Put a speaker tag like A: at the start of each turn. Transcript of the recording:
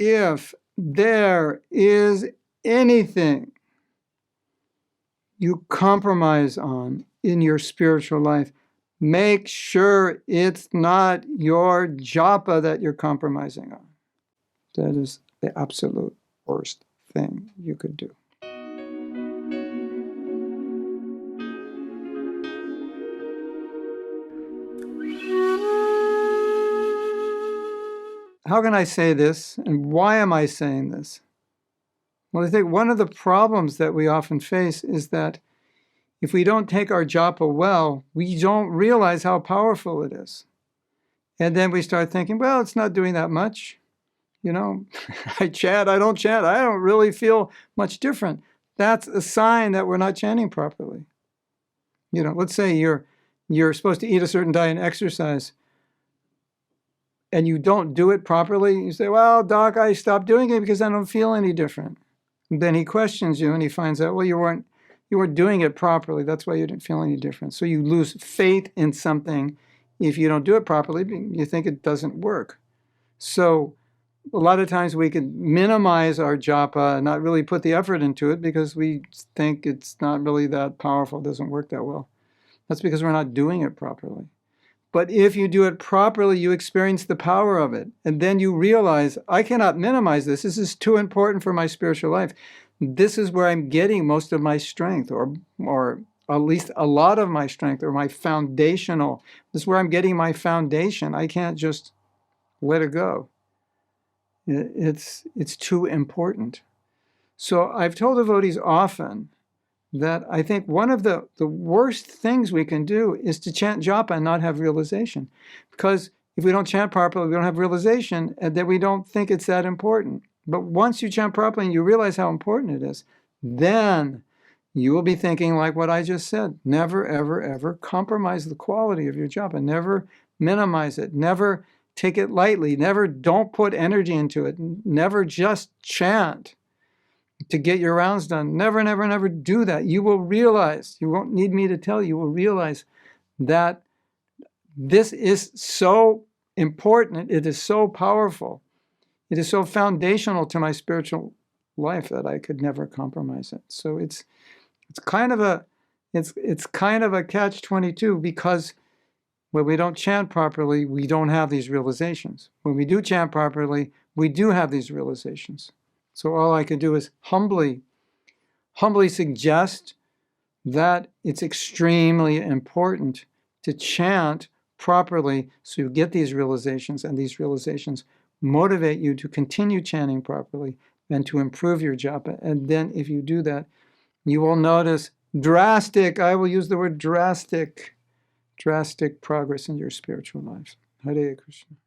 A: if there is anything you compromise on in your spiritual life, make sure it's not your japa that you're compromising on. That is the absolute worst thing you could do. How can I say this, and why am I saying this? Well, I think one of the problems that we often face is that if we don't take our japa well, we don't realize how powerful it is. And then we start thinking, well, it's not doing that much. You know, I chant, I don't chant, I don't really feel much different. That's a sign that we're not chanting properly. You know, let's say you're supposed to eat a certain diet and exercise, and you don't do it properly. You say, well, doc, I stopped doing it because I don't feel any different. And then he questions you and he finds out, well, you weren't doing it properly. That's why you didn't feel any different. So you lose faith in something if you don't do it properly. You think it doesn't work. So a lot of times we can minimize our japa and not really put the effort into it because we think it's not really that powerful, it doesn't work that well. That's because we're not doing it properly. But if you do it properly, you experience the power of it. And then you realize, I cannot minimize this. This is too important for my spiritual life. This is where I'm getting most of my strength, or at least a lot of my strength, or my foundational. This is where I'm getting my foundation. I can't just let it go. It's too important. So I've told devotees often that I think one of the worst things we can do is to chant japa and not have realization. Because if we don't chant properly, we don't have realization, and then we don't think it's that important. But once you chant properly and you realize how important it is, then you will be thinking like what I just said. Never, ever, ever compromise the quality of your japa. Never minimize it. Never take it lightly. Never don't put energy into it. Never just chant to get your rounds done. Never, never, never do that. You will realize, you won't need me to tell you, you will realize that this is so important. It is so powerful. It is so foundational to my spiritual life that I could never compromise it. So it's kind of a catch-22, because when we don't chant properly, we don't have these realizations. When we do chant properly, we do have these realizations. So all I can do is humbly suggest that it's extremely important to chant properly so you get these realizations, and these realizations motivate you to continue chanting properly and to improve your japa. And then if you do that, you will notice drastic, I will use the word drastic progress in your spiritual life. Hare Krishna.